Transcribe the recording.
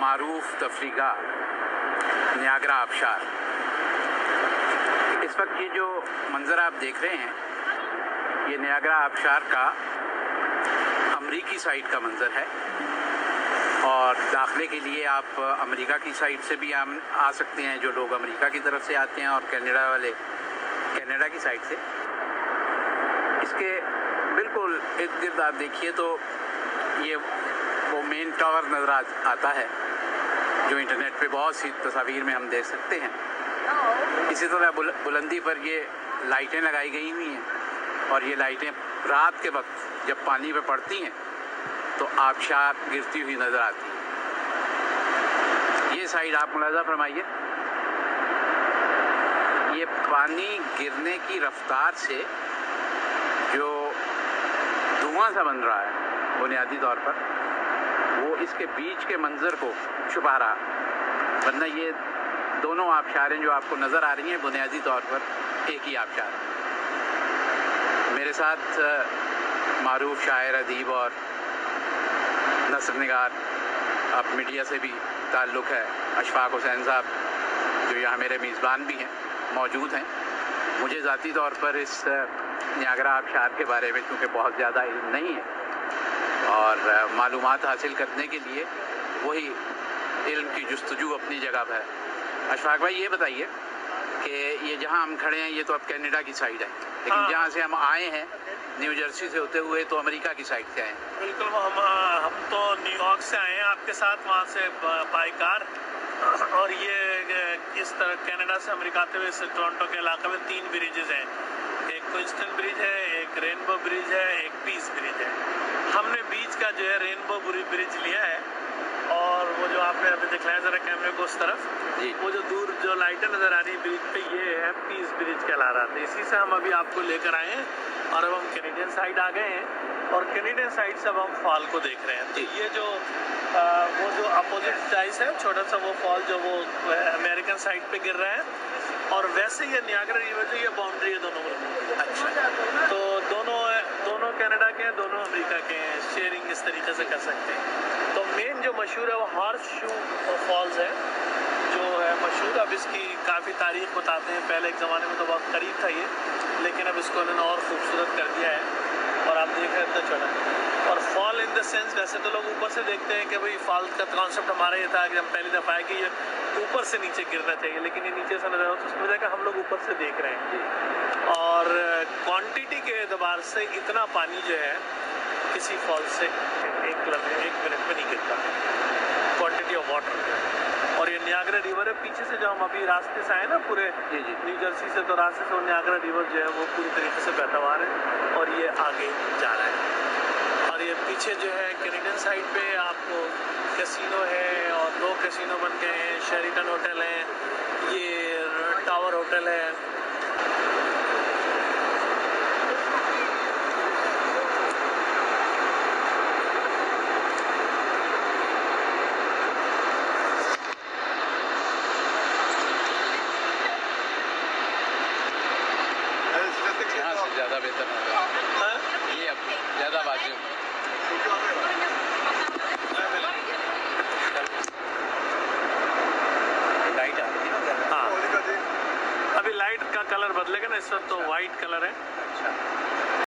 मारूफ तफरीगा Niagara आबशार। इस वक्त ये जो मंज़र आप देख रहे हैं ये नियाग्रा आबशार का अमरीकी साइड का मंज़र है और दाखिले के लिए आप अमेरिका की साइड से भी आ सकते हैं, जो लोग अमेरिका की तरफ से आते हैं, और कनाडा वाले कनाडा की साइड से। इसके बिल्कुल इर्द गिर्द आप देखिए तो ये वो मेन टावर नज़र आता है जो इंटरनेट पे बहुत सी तस्वीर में हम देख सकते हैं। इसी तरह बुलंदी पर ये लाइटें लगाई गई हुई हैं और ये लाइटें रात के वक्त जब पानी पे पड़ती हैं तो आबशार गिरती हुई नज़र आती है। ये साइड आप मुलाज़ा फरमाइए, ये पानी गिरने की रफ्तार से जो धुआं सा बन रहा है बुनियादी तौर पर वो इसके बीच के मंज़र को छुपा रहा, वरना ये दोनों आबशारें जो आपको नज़र आ रही हैं बुनियादी तौर पर एक ही आबशार। मेरे साथ मारूफ शायर, अदीब और नस्र निगार, आप मीडिया से भी ताल्लुक़ है, अशफाक हुसैन साहब जो यहाँ मेरे मेज़बान भी हैं मौजूद हैं। मुझे ज़ाती तौर पर इस नियाग्रा आबशार के बारे में क्योंकि बहुत ज़्यादा इल्म नहीं है और मालूमात हासिल करने के लिए वही इल्म की जुस्तजू अपनी जगह पर है। अशफाक भाई ये बताइए कि ये जहाँ हम खड़े हैं ये तो अब कनाडा की साइड है, लेकिन जहाँ से हम आए हैं न्यू जर्सी से होते हुए तो अमेरिका की साइड से आए हैं। बिल्कुल, हम तो न्यूयॉर्क से आए हैं आपके साथ, वहाँ से बाई कार, और ये इस तरह कनाडा से अमेरिका आते हुए इस टोरंटो के इलाके में 3 ब्रिजेज़ हैं। एक क्विंसटन ब्रिज है, एक रेनबो ब्रिज है, एक पीस ब्रिज है। हमने बीच का जो है रेनबो ब्रिज लिया है और वो जो आपने अभी दिखाया ज़रा कैमरे को उस तरफ, वो जो दूर जो लाइटें नज़र आ रही है ब्रिज पे, ये है पीस ब्रिज कहला रहा था। इसी से हम अभी आपको लेकर आए हैं और अब हम कैनेडियन साइड आ गए हैं और कैनेडियन साइड से अब हम फॉल को देख रहे हैं। तो ये जो वो जो अपोजिट साइड है छोटा सा वो फॉल जो वो अमेरिकन साइड पे गिर रहा है, और वैसे ये नियाग्रा रिवर जो ये बाउंड्री है दोनों मुल्कों की। अच्छा, तो दोनों कनाडा के हैं, दोनों अमेरिका के हैं, शेयरिंग इस तरीके से कर सकते हैं। तो मेन जो मशहूर है वो हॉर्स शू फॉल्स है जो है मशहूर। अब इसकी काफ़ी तारीख बताते हैं, पहले एक ज़माने में तो बहुत करीब था ये, लेकिन अब इसको उन्होंने और खूबसूरत कर दिया है और आप देख रहे हैं इतना छोटा। और फॉल इन द सेंस, वैसे तो लोग ऊपर से देखते हैं कि भाई फॉल का कॉन्सेप्ट हमारा ये था कि हम पहली दफ़ा आए कि ये ऊपर से नीचे गिरना चाहिए, लेकिन ये नीचे से नजर आता, तो उसकी वजह हम लोग ऊपर से देख रहे हैं। और क्वांटिटी के एतबार से इतना पानी जो है किसी फॉल से एक मिनट में नहीं गिरता, क्वांटिटी ऑफ वाटर। और ये नियाग्रा रिवर है, पीछे से जो हम अभी रास्ते से आए ना पूरे न्यू जर्सी से, तो रास्ते से वो नियाग्रा रिवर जो है वो पूरी तरीके से बहता हुआ है और ये आगे जा रहा है। और ये पीछे जो है कैनेडियन साइड पे आपको कैसीनो है और 2 कैसीनो बन गए हैं, शेरिटन होटल है, ये टावर होटल है। ज़्यादा बेहतर होगा ये, अब ज़्यादा बाजू लाइट आ रही है। हाँ, अभी लाइट का कलर बदलेगा ना, इस वक्त तो वाइट कलर है।